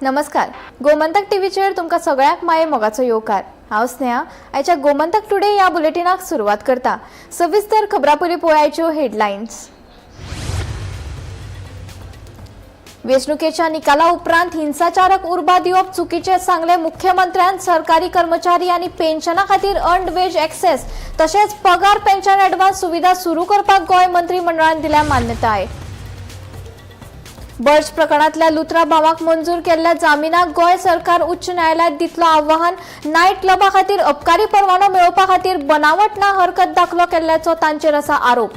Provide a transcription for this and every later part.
नमस्कार, गोमंतक टीव्हीचेर तुमकां सगळ्यांक माये मोगाचो येवकार। हांव स्नेहा। आयच्या गोमंतक टुडे ह्या बुलेटिनाक सुरवात करता। सविस्तर खबरां पयलीं पळोवयाच्यो हेडलायन्स। वेंचणुकेच्या निकाला उपरांत हिंसाचाराक उर्बा दिवप चुकीचे सांगले मुख्यमंत्र्यान। सरकारी कर्मचारी आनी पेन्शना खातीर अर्न्ड वेज एक्सेस तशेंच पगार पेन्शन एडवान्स सुविधा सुरू करपाक गोंय मंत्रिमंडळान दिल्या मान्यताय। बर्ज प्रकरणातल्या लुथरा भावाक मंजूर केल्ल्या जामिनाक गोंय सरकार उच्च न्यायालयात दितलो आव्हान। नायट क्लबा खातीर अबकारी परवानो मेळोवपा खातीर बनावट ना हरकत दाखलो केल्ल्याचो तांचेर आसा आरोप।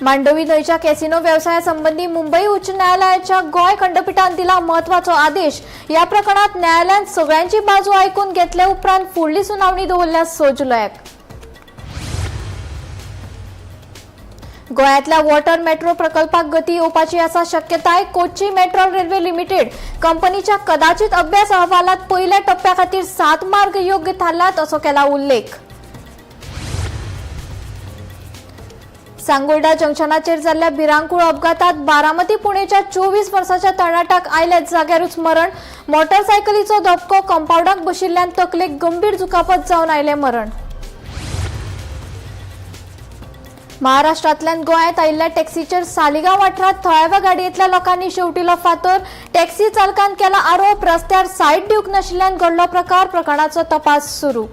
मांडोवी न्हंयच्या कॅसिनो व्यवसाया संबंधी मुंबई उच्च न्यायालयाच्या गोंय खंडपीठान दिला महत्वाचो आदेश। ह्या प्रकरणात न्यायालयान सगळ्यांची बाजू आयकून घेतले उपरांत फुडली सुनावणी दवरल्या 6 जुलयाक। गोंयांतल्या वॉटर मेट्रो प्रकल्पाक गती येवपाची आसा शक्यताय। कोची मेट्रो रेल्वे लिमिटेड कंपनीच्या कदाचित अभ्यास अहवालात पयल्या टप्प्या खातीर 7 मार्ग योग्य थारल्यात असो केला उल्लेख। सांगोर्डा जंक्शनाचेर जाल्ल्या भिरांकूळ अपघातात बारामती पुणेच्या 24 वर्साच्या तरणाट्याक आयले जाग्यारूच मरण। मोटरसायकलीचो धपको कंपाऊंडाक बशिल्ल्यान तकलेक गंभीर दुखापत जावन आयले मरण। महाराष्ट्रांतल्यान गोंयांत आयिल्ल्या टॅक्सीचेर सालिगांव वाठारांत थळाव्या गाडयेंतल्या लोकांनी शेवटिलो फातर। टॅक्सी चालकान केला आरोप। रस्त्यार सायड दिवंक नाशिल्ल्यान घडलो प्रकार। प्रकरणाचो तपास सुरू।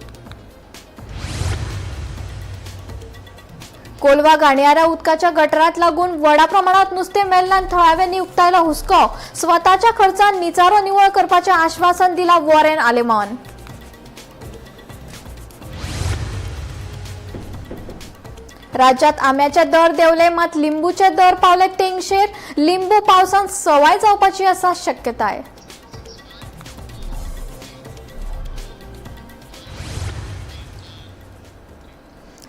कोलवा घाणयारा उदकाच्या गटारात लागून व्हडा प्रमाणात नुस्तें मेल्ल्यान थळाव्यांनी उक्तायलो हुस्को। स्वताच्या खर्चान निचारो निवळ करपाचें आश्वासन दिला वॉरेन आलेमान। राज्यात आंब्याचे दर देंवले मात लिंबूचे दर पावले तेंगशेर। लिंबू पावसान सवाय जावपाची आसा शक्यताय।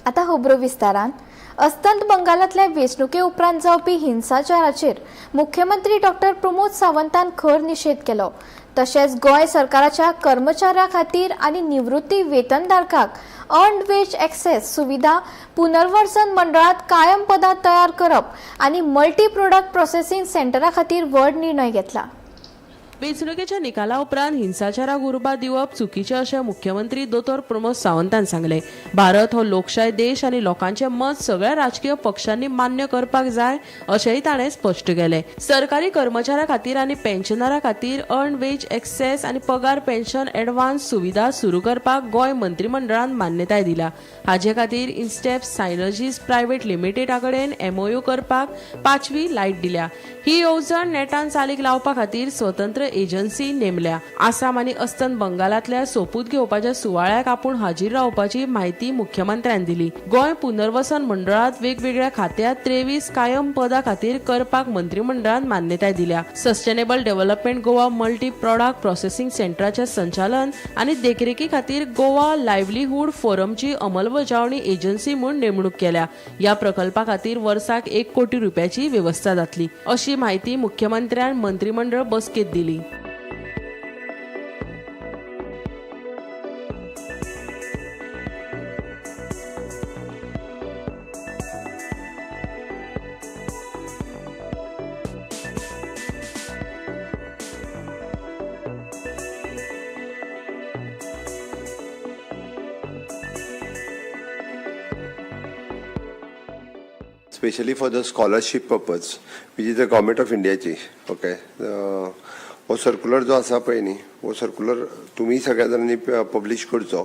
आता खबरो विस्तारान। अस्तंत बंगालातल्या वेंचणुके उपरांत जावपी हिंसाचाराचेर मुख्यमंत्री डॉ. प्रमोद सावंतान खर निशेध केलो। तशेंच गोंय सरकाराच्या कर्मचाऱ्यां खातीर आनी निवृत्ती वेतनधारकांक अर्न्ड वेज एक्सेस सुविधा, पुनर्वसन मंडळात कायम पदां तयार करप आनी मल्टी प्रोडक्ट प्रोसेसिंग सेंटरा खातीर व्हड निर्णय घेतला। वेंचणुकेच्या निकाला उपरांत हिंसाचाराक उर्बा दिवप चुकीचे अशें मुख्यमंत्री दोतोर प्रमोद सावंतान सांगले। भारत हो लोकशाय देश आनी लोकांचे मत सगळ्या राजकीय पक्षांनी मान्य करपाक जाय अशेंय ताणें स्पश्ट केलें। सरकारी कर्मचाऱ्यां खातीर आनी पेन्शनरां खातीर अर्न्ड वेज एक्सेस आनी पगार पेन्शन एडवान्स सुविधा सुरू करपाक गोंय मंत्रिमंडळान मान्यताय दिल्या। हाचे खातीर इन्स्टेप सायनर्जीज प्रायव्हेट लिमिटेडा कडेन MOU करपाक 5वी लायट दिल्या। ही येवजण नेटान चालीक लावपा खातीर स्वतंत्र एजन्सी नेमल्या। आसाम आनी अस्तंत बंगालातल्या सोपूत घेवपाच्या सुवाळ्याक आपूण हाजीर रावपाची म्हायती मुख्यमंत्र्यान दिली। गोंय पुनर्वसन मंडळात वेगवेगळ्या खात्यांत 23 कायम पदां खातीर करपाक मंत्रिमंडळान मान्यताय दिल्या। Sustainable development Goa multi product processing सेंटराचे संचालन आनी देखरेखी खातीर गोवा लायव्हलीहूड फोरमची अंमलबजावणी एजन्सी म्हूण नेमणूक केल्या। ह्या प्रकल्पा खातीर वर्साक 1 कोटी रुपयाची व्यवस्था जातली अशी माहिती मुख्यमंत्र्यान मंत्रिमंडळ बसकेत दिली। Especially for the scholarship purpose, which is the government of India ची ओके हो सर्क्युलर जो आसा पळय न्ही हो सर्क्युलर तुम्ही सगळ्या जाणांनी पब्लिश करचो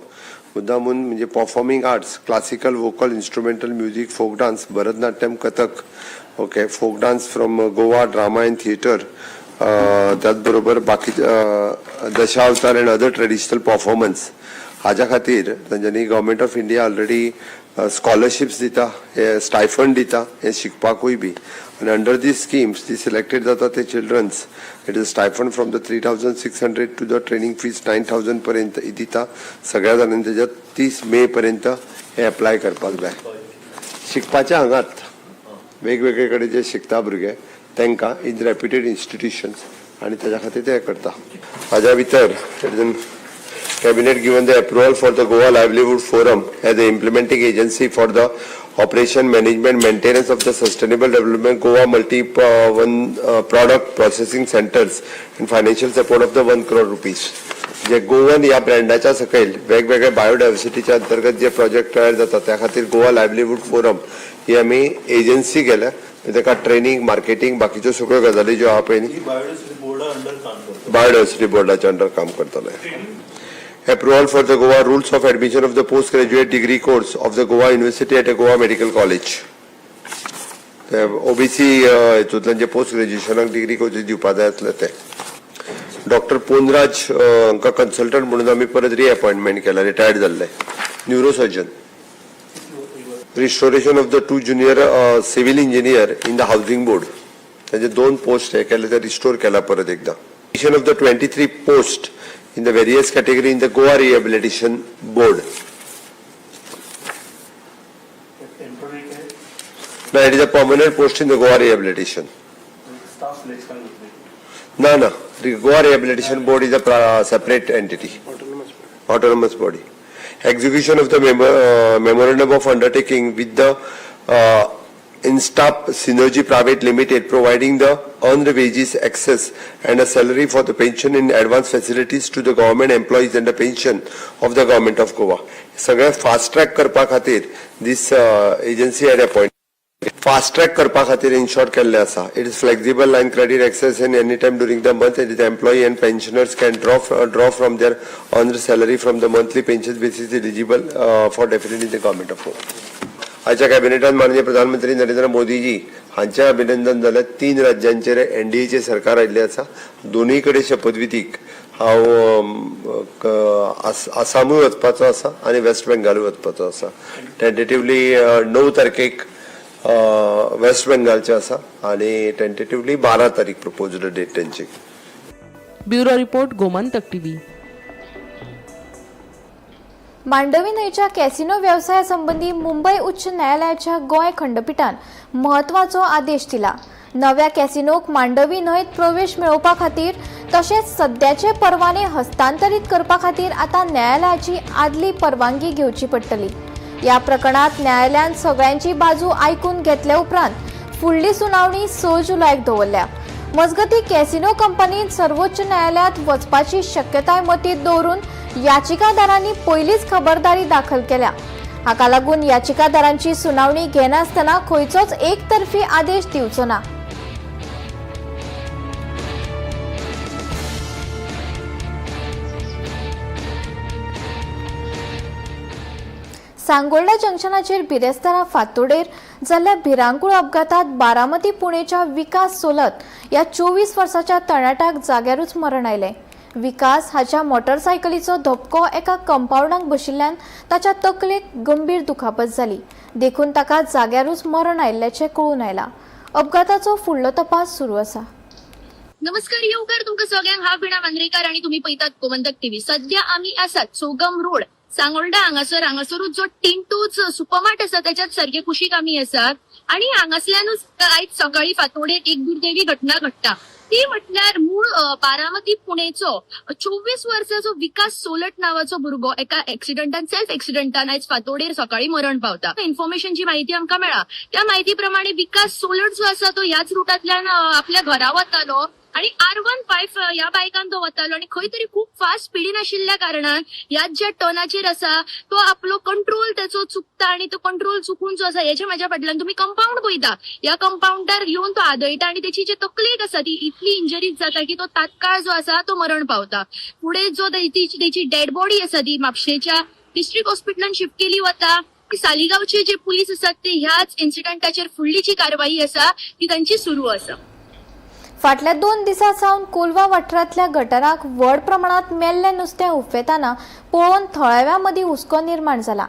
मुद्दामून म्हणजे performing arts classical vocal instrumental music folk dance Bharatanatyam Kathak okay folk dance from Goa drama and theatre त्याच बरोबर बाकी Dashavatar and other traditional performance हाज्या खातीर तांच्यांनी government of India already scholarships दिता हे स्टायफंड दिता हे शिकपाकूय बी आनी अंडर दीस स्किम्स ती सिलेक्टेड जाता ते childrens it is stipend from the 3600 to the training fees 9000 पर्यंत दिता सगळ्या जाणांनी त्याच्यात 30 मे पर्यंत हे अप्लाय करपाक जाय। शिकपाच्या हांगात वेगवेगळे कडेन जे शिकता भुरगे तांकां इन रेप्युटेड इन्स्टिट्यूशन्स आनी त्याच्या खातीर ते करता। हाज्या भितर Cabinet given the approval for the Goa Livelihood Forum as the implementing agency for the operation, management, maintenance of the sustainable development Goa product processing centers and financial support of the 1 crore rupees. जे Goan या ब्रँडाच्या सकयल वेगवेगळ्या बायोडायव्हर्सिटीच्या अंतर्गत जे project तयार जातात त्या खातीर गोवा लायव्हलीहूड फोरम ही आमी एजन्सी केल्या, ताका ट्रेनिंग, मार्केटिंग, बाकीच्यो सगळ्यो गजाली ज्यो आहा पळय न्ही बायोडायव्हर्सिटी बोर्डाच्या अंडर काम करतले. Approval for the Goa rules of admission of the postgraduate degree course of the Goa University at a Goa Medical College. OBC हितूंतल्यान जे पोस्ट ग्रॅज्युएशनाक डिग्री कोर्सीस दिवपा जाय आसले ते. डॉक्टर पोनराज हांकां कन्सल्टंट म्हणून आमी परत रिअपॉइंटमेंट केला, रिटायर्ड जाल्ले. Neurosurgeon. Restoration of the 2 junior civil engineer in the housing board, ताजे 2 पोस्ट हे केले ते रिस्टोर केला परत एकदा. Addition of the 23 post in the various category in the Goa Rehabilitation Board. No, it is a permanent post in the Goa Rehabilitation. No. The Goa Rehabilitation Board is a separate entity. Autonomous body. Execution of the memorandum of undertaking with the Instap Synergy Private Limited, providing the earned wages, access and a salary for the pension in advance facilities to the government employees and the pension of the government of Goa. सगळे fast track करपा खातीर this agency had appointed. Fast track करपा खातीर in short केल्ले आसा. It is flexible line credit access in any time during the month, and the employee and pensioners can draw from their earned salary from the monthly pension basis eligible for definitely the government of Goa. आजच्या कॅबिनेटान माननीय प्रधानमंत्री नरेंद्र मोदीजी हांचे अभिनंदन जाले. 3 राज्यांचेर एनडीएचे सरकार आयिल्ले आसा. दोनूय कडेन शपथविधीक हांव आसामूय वचपाचो आसा आनी वेस्ट बेंगालूय वचपाचो आसा. टेंटेटिवली 9 तारखेक वेस्ट बेंगालचे आसा आनी टेंटेटिवली 12 तारीख प्रपोज्ड डेट तेंची. Bureau report, Gomantak TV. Mandovi न्हंयच्या कॅसिनो व्यवसायासंबंधी मुंबई उच्च न्यायालयाच्या गोंय खंडपीठान महत्वाचो आदेश दिला. नव्या कॅसिनोक मांडवी न्हंयत प्रवेश मेळोवपा खातीर तशेंच सद्याचे परवाने हस्तांतरीत करपा खातीर आतां न्यायालयाची आदली परवानगी घेवची पडटली. या प्रकरणात न्यायालयान सगळ्यांची बाजू आयकून घेतले उपरांत फुडली सुनावणी 6 जुलयाक दवरल्या. मजगती कॅसिनो कंपनीन सर्वोच्च न्यायालयात वचपाची शक्यताय मतींत दवरून याचिकादारांनी पयलीच खबरदारी दाखल केल्या. हाका लागून याचिकादारांची सुनावणी घेनासतना खंयचोच एकतर्फी आदेश दिवचो ना. सांगोळडा जंक्शनाचेर बिरेस्तारा फांतोडेर जाल्ल्या भिरांकूळ अपघातात बारामती पुणेच्या विकास सोलत ह्या 24 वर्साच्या तरणाट्याक जाग्यारूच मरण आयलें. विकास हाच्या मोटरसायकलीचो धपको एका कंपाऊंडाक बशिल्ल्यान ताच्या तकलेक गंभीर दुखापत जाली. देखून ताका जाग्यारूच मरण आयिल्ल्याचें कळून आयलां. अपघाताचो फुडलो तपास सुरू आसा. नमस्कार, येवकार तुमकां सगळ्यांक. हांव वीणा मांद्रेकार आनी तुमी पळयतात गोमंतक टीव्ही. सध्या आमी आसात चौगम रोड सांगोळडा हांगासरूच जो टिंटूज सुपरमार्ट आसा त्याच्यात सारखे कुशीक आमी आसात. आणि हांगासल्यानूच आयज सकाळी फांतोडेर एक दुर्दैवी घटना घडटा. ती म्हटल्यार मूळ बारामती पुणेचो 24 वर्साचो विकास सोलट नावाचो भुरगो एका सेल्फ एक्सिडेंटान आयज फांतोडेर सकाळी मरण पावता. इन्फॉर्मेशन जी माहिती आमकां मेळ्ळा त्या माहिती प्रमाणे विकास सोलट जो आसा तो ह्याच रुटांतल्यान आपल्या घरा वतालो आणि R15 ह्या बायकान तो वतालो आणि खंय तरी खूप फास्ट स्पीडीन आशिल्ल्या कारणान ह्याच ज्या टर्नाचेर आसा तो आपलो कंट्रोल त्याचो चुकता आणि तो कंट्रोल चुकून जो आसा हेच्या माझ्या फाटल्यान तुम्ही कंपाऊंड पळयता. ह्या कंपाऊंडार येवन तो आदळटा आणि त्याची जी तकलेक आसा ती इतली इंजरीज जाता की तो तात्काळ जो आसा तो मरण पावता. पुढे जो त्याची डेड बॉडी आसा ती म्हापशेच्या डिस्ट्रिक्ट हॉस्पिटलान शिफ्ट केली वता. सालिगांवचे जे पुलीस आसात ते ह्याच इन्सिडंटाचेर फुडली जी कारवाई आसा ती तांची सुरू आसा. फाटल्या 2 दिसां सावन कोलवा वाठारांतल्या गटाराक व्हड प्रमाणात मेल्लें नुस्तें उफेताना पळोवन थळाव्यां मदीं हुस्को निर्माण जाला.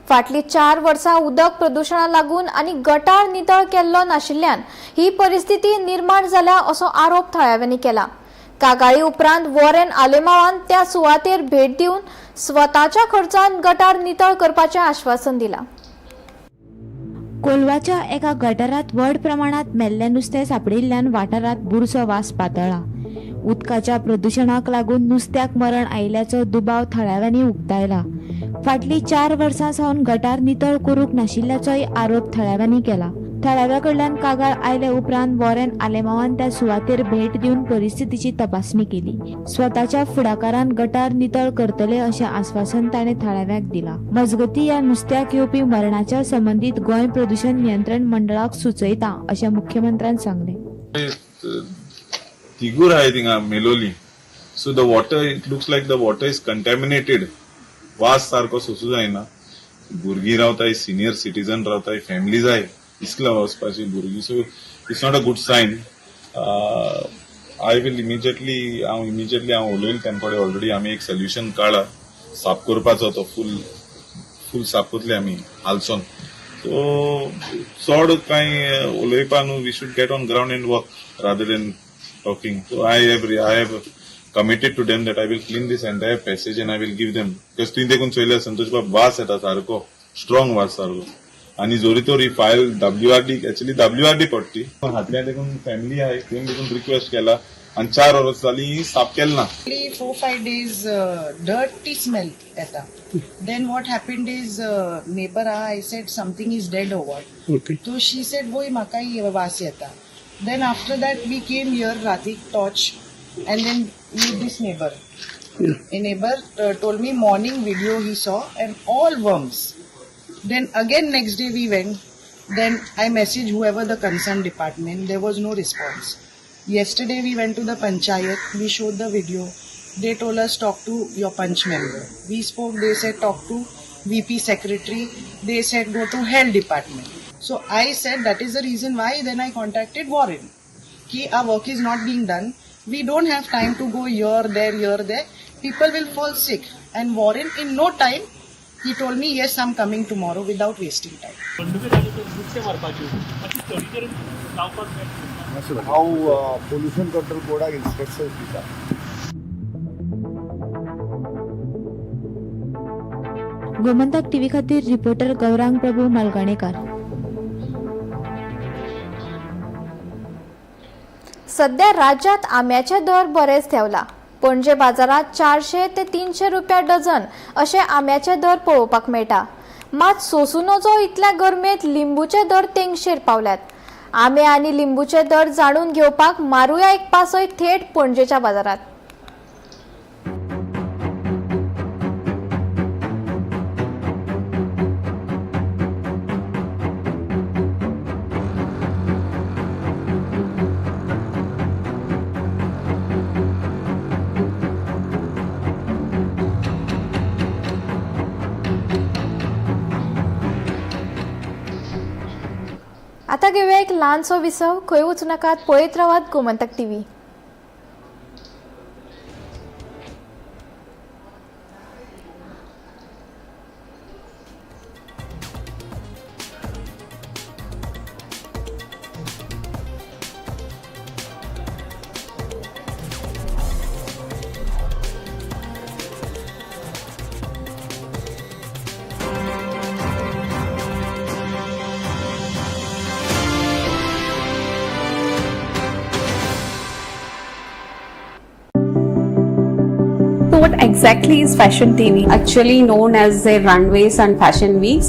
फाटलीं 4 वर्सां उदक प्रदुशणाक लागून आनी गटार नितळ केल्लो नाशिल्ल्यान ही परिस्थिती निर्माण जाल्या असो आरोप थळाव्यांनी केला. कागाळी उपरांत वॉरेन आलेमावान त्या सुवातेर भेट दिवन स्वताच्या खर्चान गटार नितळ करपाचें आश्वासन दिलां. कोलवाच्या एका गटारात व्हड प्रमाणात मेल्लें नुस्तें सापडिल्ल्यान वाठारात बुरसो वास पातळ्ळा. उदकाच्या प्रदुशणाक लागून नुस्त्याक मरण आयिल्ल्याचो दुबाव थळाव्यांनी उक्तायला. फाटली 4 वर्सां सावन गटार नितळ करूंक नाशिल्ल्याचोय आरोप थळाव्यांनी केला. थळाव्या कडल्यान कागाळ आयले उपरांत वॉरेन आलेमावान त्या सुवातेर भेट दिवन परिस्थितीची तपासणी केली. स्वताच्या फुडाकारान गटार नितळ करतले अशें आश्वासन ताणें थळाव्याक दिला. मजगतीं ह्या नुस्त्याक येवपी मरणाच्या संबंदीत गोंय प्रदूषण नियंत्रण मंडळाक सुचयता अशें मुख्यमंत्र्यान सांगलें. तिगूर आहे थिंगा मेलोली. So the water, it looks like the water is contaminated. वास सारको सोसूं जायना. भुरगीं रावताय, सिनियर सिटीजन रावताय, फॅमिलीज आय इस्कला वचपाची भुरगीं. So it's not a good sign. I will immediately हांव उलयलें तेंचे कडेन. ऑलरेडी आमी एक सोल्युशन काडला साफ करपाचो. तो फूल साफ करतले आमी हालसोन. सो चड कांय उलयपा न्हू. We should get on ground and work rather than talking. So I have committed to them that I will clean this entire passage and I will give them. Because तुवें देखून चोयल्या संतोष बाब वास येता सारको, स्ट्रॉंग वास सारको. आणि जोरी तोरी फायल WRD पडटी. हातल्या देखून फॅमिली आहे, तुवें देखून रिक्वेस्ट केला आणि 4 वर्स जाली साफ केलें ना. 4-5 days dirty smell eta. Then what happened is neighbor I said something is dead or what. Okay. So she said boy makai vas yeta. Then after that we came here Ratik torch and then meet this neighbor. Yeah. A neighbor told me morning video he saw and all worms. Then again next day we went. Then I messaged whoever the concerned department. There was no response. Yesterday we went to the panchayat. We showed the video. They told us talk to your punch member. We spoke. They said talk to VP secretary. They said go to health department. So I said that is the reason why then I contacted Warren. Ki our work is not being done. We don't have time to go here, there. People will fall sick. And Warren in no time, he told me yes I'm coming tomorrow without wasting time. How pollution control board instructions दिता. Gomantak TV खातीर reporter Gaurang प्रभू मालगाणेकार. सध्या राज्यात आंब्याचे दर बरेच देंवला. पणजे बाजारात 400 ते 300 रुपया डझन असे आंब्याचे दर पळोवपाक मेळटा. मात सोंसूं नजो इतल्या गरमेत लिंबूचे दर तेंगशेर पावल्यात. आंबे आनी लिंबूचे दर जाणून घेवपाक मारुया एक पासय थेट पणजेच्या बाजारात. आता घेऊया एक लहानसो विसव. खंय वचूं नाकात, पळयत रावात Gomantak TV. So what exactly is Fashion TV? Actually known as the runways and fashion weeks.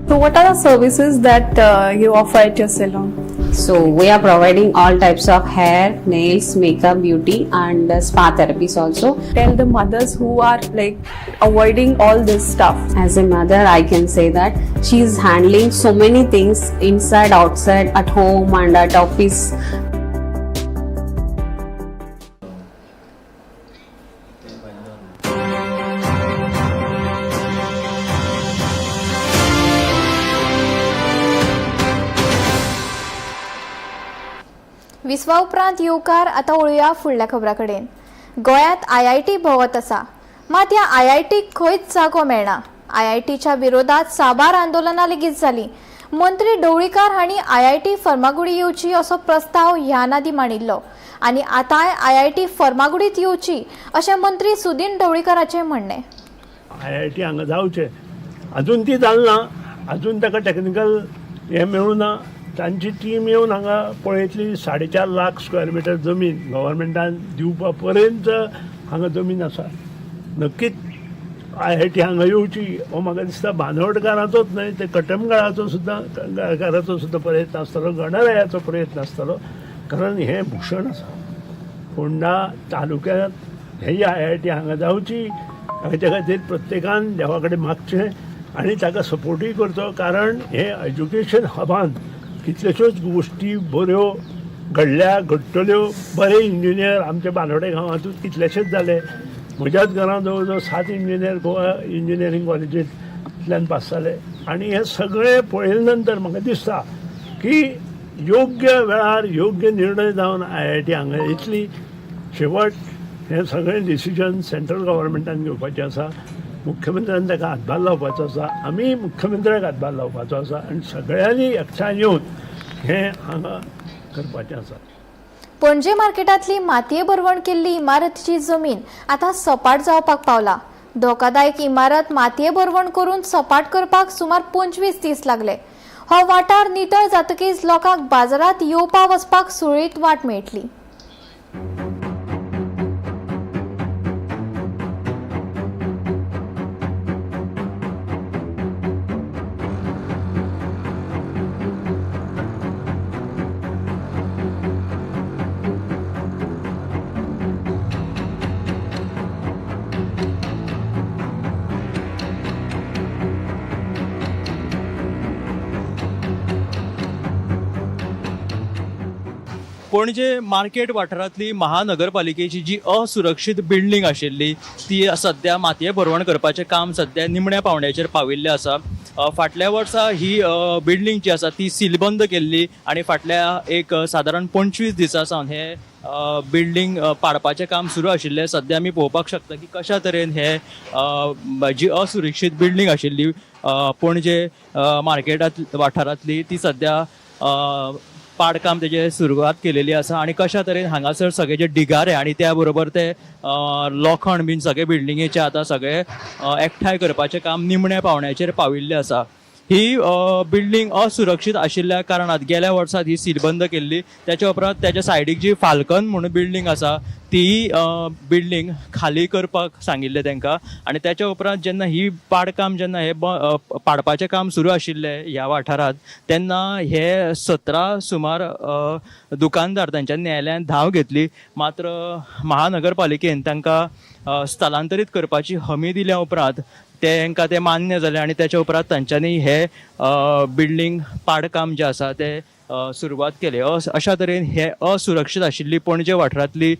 So what are the services that you offer at your salon? So we are providing all types of hair, nails, makeup, beauty and spa therapies also. Tell the mothers who are like avoiding all this stuff. As a mother, I can say that she is handling so many things inside, outside, at home and at office. विसवा उपरांत येवकार आता वळुया फुडल्या खबरा कडेन. गोंयांत IIT भोंवत आसा, मात ह्या IITक खंयच जागो मेळना. IITच्या विरोधात साबार आंदोलनां लेगीत जालीं. मंत्री ढवळीकार हांणी IIT फर्मागुडी येवची असो प्रस्ताव ह्या नादी मांडिल्लो आनी आतांय IIT फर्मागुडीत येवची अशें मंत्री सुदीन ढवळीकाराचें म्हणणें. IIT हांगा जावचें अजून ती जालना. अजून ताका टॅक्निकल हें मेळूं ना. तांची टीम येवन हांगा पळयतली. 4.5 लाख स्क्वेअर मिटर जमीन गव्हर्मेंटान दिवपा पर्यंत हांगा जमीन आसा. नक्कीच IIT हांगा येवची हो म्हाका दिसता बांदोडकारांचोच न्हय ते कटमगाळाचो सुद्दां काराचो सुद्दां प्रयत्न आसतलो गणरायाचो प्रयत्न आसतलो कारण हें भुशण आसा फोंडा तालुक्यांत ही IIT हांगा जावची हाच्या खातीर प्रत्येकान देवा कडेन मागचें आनी ताका सपोर्टूय करचो कारण हे एज्युकेशन हबान कितल्योश्योच गोश्टी बऱ्यो घडल्या घडटल्यो बरे इंजिनियर आमच्या बांदोडे गांवांतूच कितलेशेच जाले म्हज्याच घरांत जवळ जवळ 7 इंजिनियर गोवा इंजिनियरींग कॉलेजींतल्यान पास जाले आनी हे सगळे पळयले नंतर म्हाका दिसता की योग्य वेळार योग्य निर्णय जावन IIT हांगा येतली शेवट हे सगळें डिसिजन सेंट्रल गव्हर्मेंटान घेवपाचें आसा मुख्यमंत्र्यान ताका हातभार लावपाचो आसा आमी मुख्यमंत्र्याक हातभार लावपाचो आसा आनी सगळ्यांनी एकठांय येवन हें हांगा करपाचें आसा. पणजे मार्केटांतली मातये भरवण केल्ली इमारतीची जमीन आतां सपाट जावपाक पावला. धोकादायक इमारत मातये भरवण करून सपाट करपाक सुमार 25 दीस लागले. हो वाठार नितळ जातकीच लोकांक बाजारात येवपा वचपाक सुरळीत वाट मेळटली. पणजे मार्केट वाठारांतली महानगरपालिकेची जी असुरक्षीत बिल्डींग आशिल्ली ती सध्या मातये भरवण करपाचें काम सध्या निमण्या पावंड्याचेर पाविल्लें आसा. फाटल्या वर्सा ही बिल्डींग जी आसा ती सीलबंद केल्ली आनी फाटल्या एक सादारण 25 दिसां सावन हे बिल्डींग पाडपाचें काम सुरू आशिल्लें. सध्या आमी पळोवपाक शकता की कशा तरेन हे जी असुरक्षीत बिल्डींग आशिल्ली पणजे मार्केटांत वाठारांतली ती सध्या पाडकाम तेजे सुरवात केलेली आसा आनी कशा तरेन हांगासर सगळे जे डिगारे आनी त्या बरोबर ते लोखंड बीन सगळे बिल्डिंगेचे आतां सगळे एकठांय करपाचें काम निमण्या पावंड्याचेर पाविल्लें आसा. ही बिल्डींग असुरक्षीत आशिल्ल्या कारणात गेल्या वर्सात ही सीलबंद केल्ली. त्याच्या उपरांत त्याच्या सायडीक जी फाल्कन म्हणून बिल्डींग आसा ती बिल्डींग खाली करपाक सांगिल्लें तांकां आनी त्याच्या उपरांत जेन्ना ही पाडकाम जेन्ना हे पाडपाचें काम सुरू आशिल्लें ह्या वाठारांत तेन्ना हे 17 सुमार दुकानदार तांच्या न्यायालयान धांव घेतली. मात्र महानगरपालिकेन तांकां स्थलांतरीत करपाची हमी दिल्या उपरांत तांकां ते मान्य जालें आनी त्याच्या उपरांत तांच्यांनी हे बिल्डींग पाडकाम जें आसा ते सुरवात केली. अशा तरेन हे असुरक्षीत आशिल्ली पणजे वाठारांतली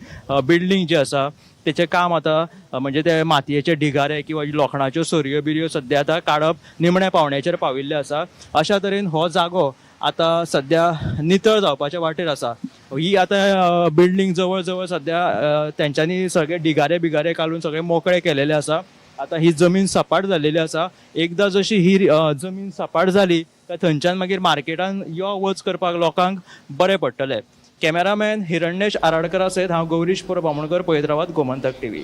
बिल्डींग जी आसा तेचें काम आतां म्हणजे ते मातयेचे ढिगारे किंवा लोखणाच्यो सोरयो बिरयो सद्या आतां काडप निमण्या पावंड्याचेर पाविल्ले आसा. अशा तरेन हो जागो आतां सद्या नितळ जावपाच्या वाटेर आसा. ही आतां बिल्डींग जवळ जवळ सद्या तेंच्यांनी सगळे ढिगारे बिगारे घालून सगळे मोकळे केलेले आसा. आतां ही जमीन सपाट जाल्लेली आसा. एकदां जशी ही जमीन सपाट जाली काय थंयच्यान मागीर मार्केटान यो वच करपाक लोकांक बरें पडटलें. कॅमेरामॅन हिरण्येश आराडकरा सयत हांव गौरीश बामणकर पळयत रावात गोमंतक TV.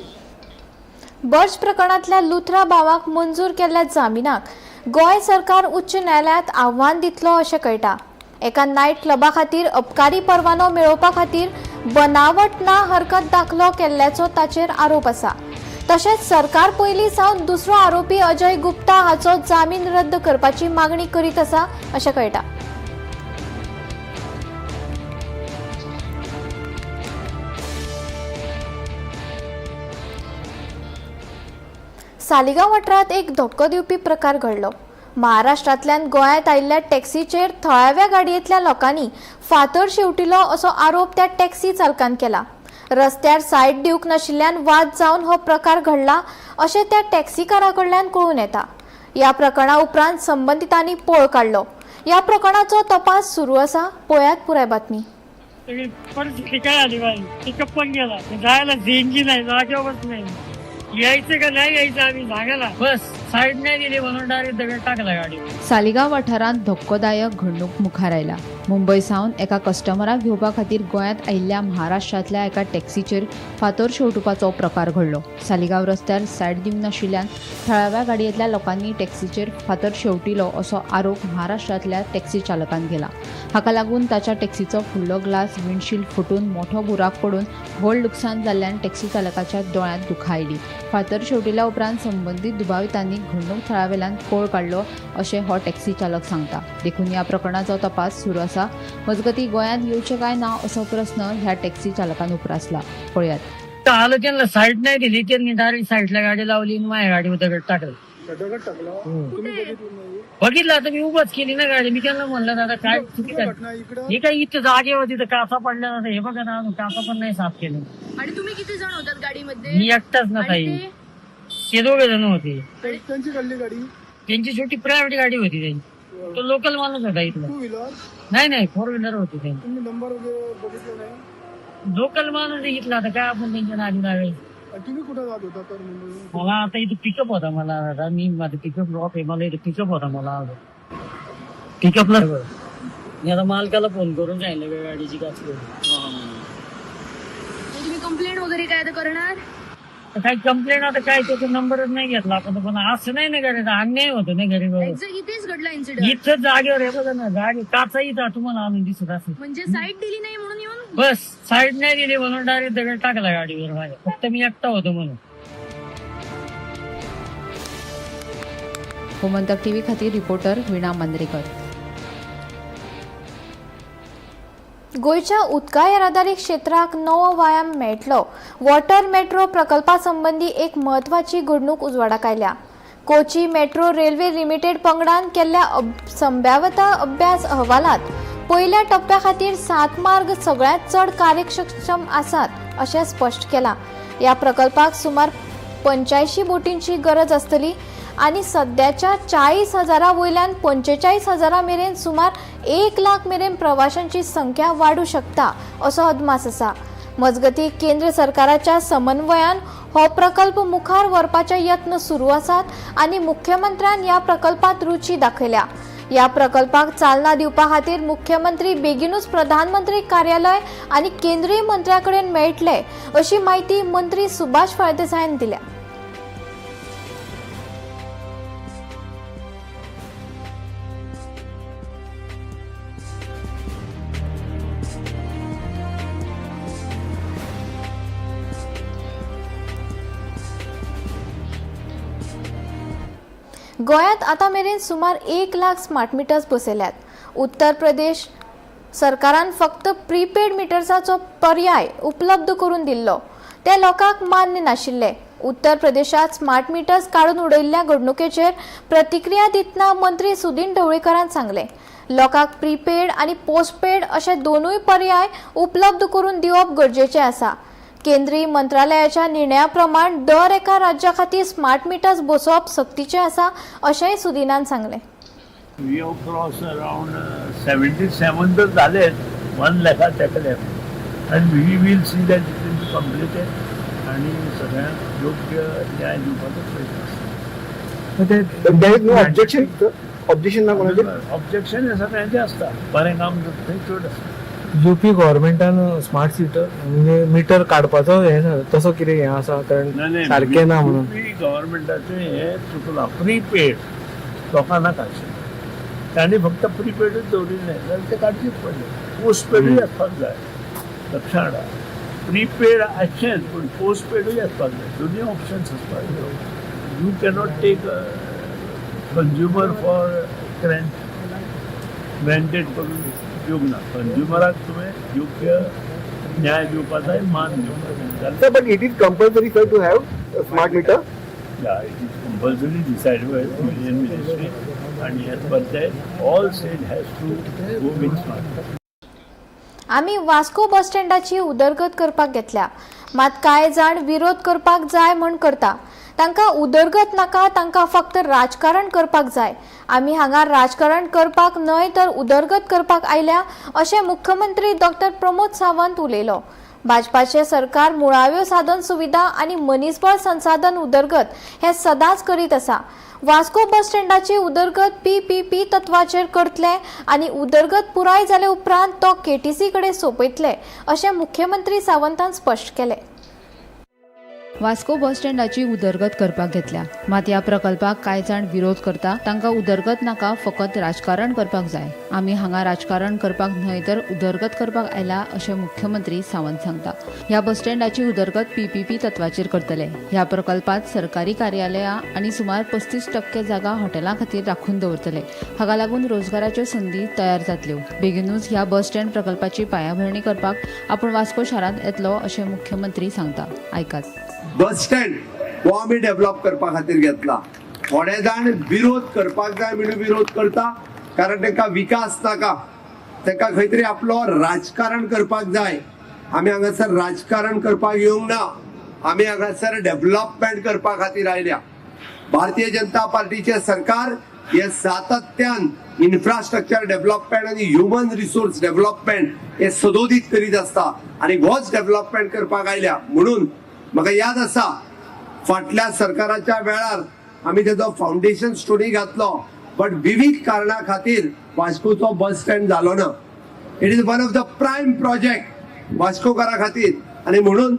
बर्ज प्रकरणातल्या लुथरा भावाक मंजूर केल्ल्या जामिनाक गोंय सरकार उच्च न्यायालयात आव्हान दितलो अशें कळटा. एका नायट क्लबा खातीर अबकारी परवानो मेळोवपा खातीर बनावट ना हरकत दाखलो केल्ल्याचो ताचेर आरोप आसा. तशेंच सरकार पयलीं सावन दुसरो आरोपी अजय गुप्ता हाचो जामीन रद्द करपाची मागणी करीत आसा अशें कळटा. सालिगांव वाठारांत एक धक्को दिवपी प्रकार घडलो. महाराष्ट्रांतल्यान गोंयांत आयिल्ल्या टॅक्सीचेर थळाव्या गाडयेंतल्या लोकांनी फातर शेवटिलो असो आरोप त्या टॅक्सी चालकान केला. रस्त्यार सायड दिवंक नाशिल्ल्यान वाद जावन हो प्रकार घडला अशें त्या टॅक्सीकारा कडल्यान कळून येता. ह्या प्रकरणा उपरांत संबंधितांनी पळ काडलो. ह्या प्रकरणाचो तपास सुरू आसा. पळयात पुराय बातमी. काय आली पिकअप पण गेला जायला झेंगी नाही जागेवरच नाही यायचं का नाही यायचं आम्ही सांगायला बस साईड नाही दिली म्हणून डायरेक्ट दगड टाकला गाडी. सालिगांव वाठारांत धक्कोदायक घडणूक मुखार आयला. मुंबय सावन एका कस्टमराक घेवपा खातीर गोंयांत आयिल्ल्या महाराष्ट्रांतल्या एका टॅक्सीचेर फातर शेवटुपाचो प्रकार घडलो. सालिगांव रस्त्यार सायड दिवंक नाशिल्ल्यान थळाव्या गाडयेंतल्या लोकांनी टॅक्सीचेर फातर शेवटिलो असो आरोप महाराष्ट्रांतल्या टॅक्सी चालकान केला. हाका लागून ताच्या टॅक्सीचो फुडलो ग्लास विंडशील्ड फुटून मोठो बुराक पडून व्हड लुकसाण जाल्ल्यान टॅक्सी चालकाच्या दोळ्यांत दुखां आयली. फातर शेवटिल्या उपरांत संबंदीत दुबावितांनी घडणूक थळावेल्यान पळ काडलो अशें हो टॅक्सी चालक सांगता. देखून ह्या प्रकरणाचो तपास सुरू आसा. मजगतीं गोंयांत येवचें काय ना असो प्रस्न ह्या टॅक्सी चालकान उप्रासला. पळयात. आलं त्यांना साईड नाही दिली, त्यांनी डायरेक्ट साईडला गाडी लावली आणि माझ्या गाडीवर दगड टाकलं. बघितलं आता मी उभाच केली ना गाडी. मी त्यांना म्हणलं दादा काय चुकीचं हे काय इथं जागेवर तिथं काचा पडल्या जातं. हे बघा ना काचा पण नाही साफ केलं. आणि तुम्ही किती जण होतात गाडीमध्ये? मी एकटाच ना ताई, ते दोघे जण होते. त्यांची काढली गाडी, त्यांची छोटी प्रायव्हेट गाडी होती त्यांची. तो लोकल माणूस होता इथला. नाही 4 व्हीलर होती त्यांची. तुम्ही नंबर वगैरे बघितला नाही? लोकल माणूस इथला. आता काय आपण त्यांच्या नादी लावेल. तुम्ही कुठे जात होता तर मुंबई? मला आता इथे पिकअप होता. मला आता मी माझं पिकअप ड्रॉप आहे. मला इथे पिकअप होता. मला पिकअपला मी आता मालकाला फोन करून सांगितलं गाडीची काच. तुम्ही कंप्लेंट वगैरे काय करणार? काही कंप्लेंट आता काय त्याचा नंबरच नाही घेतला आपण. पण असं नाही ना करायचं. अन्याय होतो ना गरीब. इथेच घडला इन्सिडेंट. इथंच जागेवर आहे बघा ना. गाडी काचा इथं तुम्हाला आणून दिसत असेल. म्हणजे साईड दिली नाही म्हणून येऊन बस साईड नाही दिली म्हणून डायरेक्ट दगड टाकला गाडीवर माझ्या. फक्त मी एकटा होतो म्हणून. गोमंतक टीव्ही खातीर रिपोर्टर विणा मांद्रेकर. गोयच्या उदका येरादारी क्षेत्राक नवो व्यायाम मेळटलो. वॉटर मेट्रो प्रकल्पा संबंधी एक म्हत्वाची घडणूक उजवाडाक आयल्या. कोची मेट्रो रेल्वे लिमिटेड पंगडान केल्ल्या संभाव्यता अभ्यास अहवालात पयल्या टप्प्या खातीर 7 मार्ग सगळ्यांत चड कार्यक्षम आसात अशें स्पश्ट केलां. ह्या प्रकल्पाक सुमार 85 बोटींची गरज आसतली आणि सध्याच्या 40,000 वयल्यान 45,000 मेरेन सुमार 1 लाख मेरेन प्रवाशांची संख्या वाडू शकता असो अदमास आसा. मजगती केंद्र सरकाराच्या समन्वयान हो प्रकल्प मुखार व्हरपाचे यत्न सुरू आसात आणि मुख्यमंत्र्यान ह्या प्रकल्पात रुची दाखयल्या. ह्या प्रकल्पाक चालना दिवपा खातीर मुख्यमंत्री बेगीनूच प्रधानमंत्री कार्यालय आणि केंद्रीय मंत्र्या कडेन मेळटले अशी माहिती मंत्री सुभाष फळदेसायन दिल्या. गोंयांत आतां मेरेन सुमार 1 लाख स्मार्ट मिटर्स बसयल्यात. उत्तर प्रदेश सरकारान फक्त प्रीपेड मिटर्साचो पर्याय उपलब्ध करून दिल्लो. ते लोकांक मान्य नाशिल्ले. उत्तर प्रदेशात स्मार्ट मिटर्स काडून उडयल्ल्या घडणुकेचेर प्रतिक्रिया दितना मंत्री सुदीन ढवळीकरान सांगले, लोकांक प्रीपेड आनी पोस्टपेड अशे दोनूय पर्याय उपलब्ध करून दिवप गरजेचें आसा. केंद्रीय मंत्रालयाच्या निर्णया प्रमाण दर एका राज्या खातीर स्मार्ट मिटर्स बसोवप सक्तीचें आसा अशेंय सुदिनान सांगलें. We have crossed around 77 तर झालेत 1 लाखात टाकल्यात and we will see that it will be completed आणि सगळ्यांना योग्य न्याय दिवपाचो प्रयत्न असता. ऑब्जेक्शन हे सगळ्यांचे असता. बरें काम थंय चड आसता. यूपी गव्हर्मेंटान स्मार्ट सिटर म्हणजे मीटर काडपाचो हे तसो कितें हें आसा कारण सारकें ना म्हणून गव्हर्मेंटाचें हें चुकलां. प्रीपेड लोकांना काडचें. तांणी फक्त प्रीपेडूच दवरिल्लें जाल्यार तें काडचेंच पडलें. पोस्टपेडूय आसपाक जाय. लक्षांत हाडा. प्रीपेड आसचेंच पूण पोस्टपेडूय आसपाक जाय. दोनूय ऑप्शन्स आसपाक जाय. You cannot take consumer for granted करून उपयोग ना. कंज्युमराक तुवें योग्य न्याय दिवपा जाय, मान दिवपा जाय. But it is compulsory for to have smart meter. Yeah, it is compulsory decided by the Union Ministry and as per that all state has to go with smart. आमी वास्को बस स्टँडाची उदरगत करपाक घेतल्या, मात कांय जाण विरोध करपाक जाय म्हण करता. तांकां उदरगत नाका, तांकां फक्त राजकारण करपाक जाय. आमी हांगा राजकारण करपाक न्हय तर उदरगत करपाक आयल्या अशें मुख्यमंत्री डॉ. प्रमोद सावंत उलयलो. भाजपाचे सरकार मुळाव्यो साधन सुविधा आणि मनीसबळ संसाधन उदरगत हे सदांच करीत आसा. वास्को बस स्टँडाची उदरगत PPP तत्वाचेर करतले आनी उदरगत पुराय जाले उपरांत तो KTC कडेन सोपयतले अशें मुख्यमंत्री सावंतान स्पश्ट केले. वास्को बस स्टँडाची उदरगत करपाक घेतल्या, मात ह्या प्रकल्पाक कांय जाण विरोध करता. तांकां उदरगत नाका, फकत राजकारण करपाक जाय. आमी हांगा राजकारण करपाक न्हय तर उदरगत करपाक आयला अशें मुख्यमंत्री सावंत सांगता. ह्या बस स्टँडाची उदरगत PPP तत्वाचेर करतले. ह्या प्रकल्पात सरकारी कार्यालयां आनी सुमार 35% जागा हॉटेलां खातीर राखून दवरतले. हाका लागून रोजगाराच्यो संदी तयार जातल्यो. बेगीनूच ह्या बस स्टँड प्रकल्पाची पायाभरणी करपाक आपूण वास्को शारांत येतलो अशें मुख्यमंत्री सांगता. आयकात. बस स्टँड हो आमी डेव्हलप करपा खातीर घेतला. थोडे जाण विरोध करपाक जाय म्हणून विरोध करता, कारण तांकां विकास नाका, तांकां खंय तरी आपलो राजकारण करपाक जाय. आमी हांगासर राजकारण करपाक येवंक ना, आमी हांगासर डेव्हलपमेंट करपा खातीर आयल्या. भारतीय जनता पार्टीचे सरकार हे सातत्यान इन्फ्रास्ट्रक्चर डेव्हलपमेंट आनी ह्युमन रिसोर्स डेव्हलपमेंट हे सदोदीत करीत आसता आनी होच डेव्हलपमेंट करपाक आयल्या. म्हणून म्हाका याद आसा, फाटल्या सरकाराच्या वेळार आमी तेजो फाउंडेशन स्टोनी घातलो, बट विविध कारणां खातीर वास्कोचो बस स्टँड जालो ना. It is one of the prime project वास्कोकारा खातीर, आनी म्हणून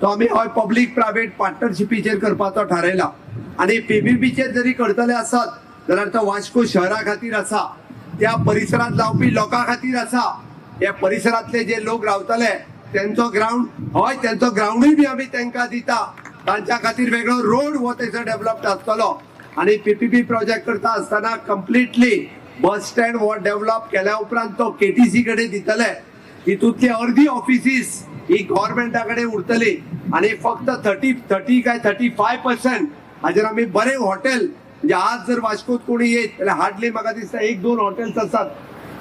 तो आमी हय पब्लीक प्रायवेट पार्टनरशिपीचेर करपाचो थारायला. आनी PPPचेर जरी करतले आसत जाल्यार तो वास्को शहरा खातीर आसा, त्या परिसरांत रावपी लोकां खातीर आसा. ह्या परिसरांतले जे लोक रावतले त्यांचो ग्राउंड, हय त्यांचो ग्राउंडूय बी आमी तांकां दिता. तांच्या खातीर वेगळो रोड हो थंयसर डेव्हलप आसतलो. आनी PPP प्रोजेक्ट करता आसतना कंप्लिटली बस स्टँड हो डेव्हलप केल्या उपरांत तो KTC कडेन दितले. हितूंतली अर्दी ऑफिसीस ही गव्हर्मेंटा कडेन उरतली आनी फक्त 30 काय 35% हाजेर आमी बरें हॉटेल, म्हणजे आज जर वास्कोत कोणी येत जाल्यार हार्डली म्हाका दिसता 1-2 हॉटेल्स आसात.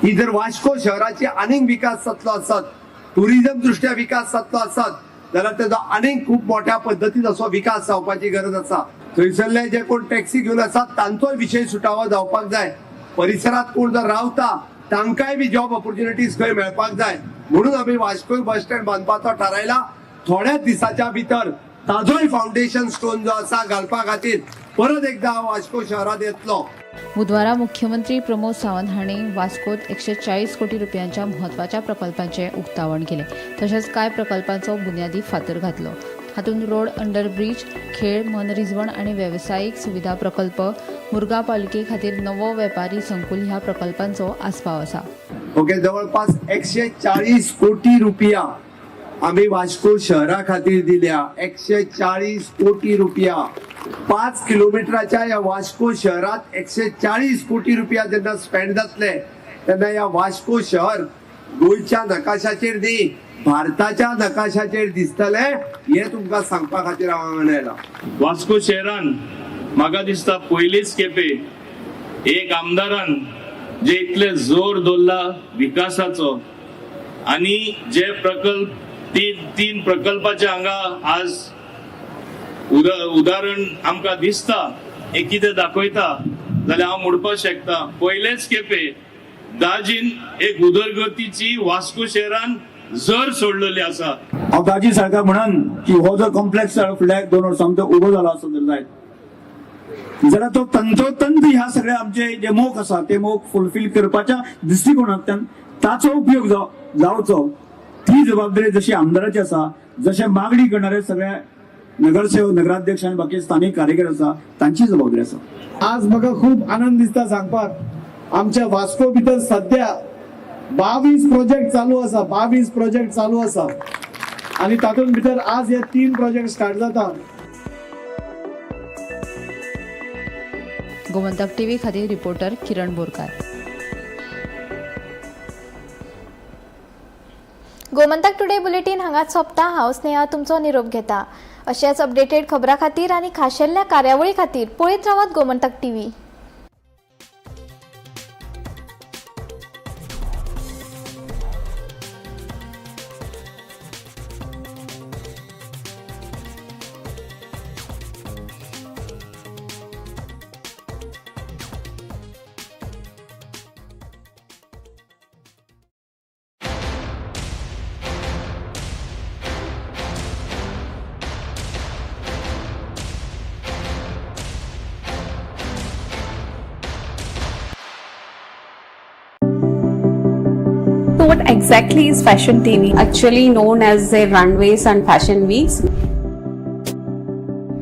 ही जर वास्को शहराची आनीक विकास जातलो आसत, टुरिझम दृष्ट्या विकास जातलो आसत जाल्यार तेजो आनीक खूब मोठ्या पद्दतीन असो विकास जावपाची गरज आसा. थंयसरले जे कोण टॅक्सी घेवन आसात तांचोय विशय सुटावो जावपाक जाय. परिसरांत कोण जर रावता तांकांय बी जॉब ऑपॉर्च्युनिटीज खंय मेळपाक जाय. म्हणून आमी वास्को बस स्टँड बांदपाचो थारायला. थोड्याच दिसाच्या भितर ताजोय फाउंडेशन स्टोन जो आसा घालपा खातीर परत एकदा वास्को शहरात येतलो. बुधवारा मुख्यमंत्री प्रमोद सावंत हांणी वास्कोत 140 कोटी रुपयांच्या म्हत्वाच्या प्रकल्पांचे उक्तावण केले. तशेंच कांय प्रकल्पांचो बुन्यादी फातर घातलो. हातूंत रोड, अंडरब्रिज, खेळ, मनरिजवण आनी वेवसायीक सुविधा प्रकल्प, मुरगांव पालिके खातीर नवो वेपारी संकुल ह्या प्रकल्पांचो आस्पाव आसा. ओके, जवळपास 140 कोटी रुपया आम्ही वास्को शहरा खातीर दिल्या. 140 कोटी रुपया. 5 किलोमिटराच्या या वास्को शहरात 140 कोटी रुपया जेन्ना स्पेंड जातले तेन्ना या वास्को शहर गोंयच्या नकाशाचेर न्ही, भारताच्या नकाशाचेर दिसतले हे तुमकां सांगपा खातीर हांव हांगा आयला. वास्को शहरान म्हाका दिसता पयलीच खेपे एक आमदारान जे इतले जोर दवरला विकासाचो आनी जे प्रकल्प तीन प्रकल्पाचे हांगा आज उदाहरण आमकां दिसता, एक कितें दाखयता जाल्यार हांव म्हणपाक शकता पयलेच खेपे दाजीन एक उदरगतीची वास्को शहरान जर सोडलेली आसा. हांव दाजी सारका म्हणन की हो जो कॉम्प्लेक्स फुडल्या 2 वर्सांत उबो जाला आसत जायत जाल्यार तो तंतोतंत ह्या सगळ्या आमचे जे मोख आसा ते मोख फुलफील करपाच्या दृश्टिकोनांतल्यान ताचो उपयोग जावचो ती जबाबदारी जशी आमदाराची आसा, जशे मागणी करणारे सगळे नगरसेवक, नगराध्यक्ष आणि बाकी स्थानिक कार्यकर्ते आसा तांची जबाबदारी आसा. आज म्हाका खूप आनंद दिसता सांगपाक आमच्या वास्को भितर सध्या 22 प्रोजेक्ट चालू आसा आणि तातूंत भितर आज हे 3 प्रोजेक्ट स्टार्ट जाता. गोमंतक टीव्ही खातीर रिपोर्टर किरण बोरकार. गोमंतक टुडे बुलेटिन हांगाच सोंपता. हांव स्नेहा तुमचो निरोप घेता. अशेच अपडेटेड खबरां खातीर आनी खाशेल्ल्या कार्यावळी खातीर पळयत रावात Gomantak TV. So what exactly is Fashion TV? Actually known as the runways and fashion weeks.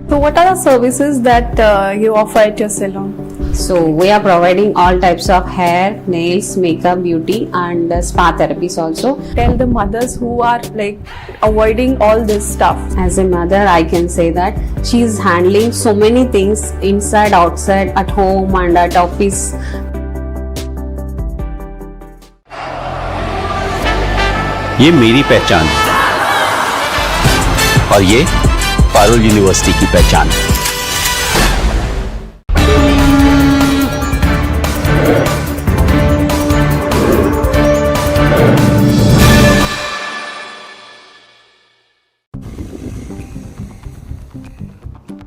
So what are the services that you offer at your salon? So we are providing all types of hair, nails, makeup, beauty and spa therapies also. Tell the mothers who are like avoiding all this stuff. As a mother, I can say that she is handling so many things inside, outside, at home and at office. ये मेरी पहचान है और ये Parul university की पहचान है।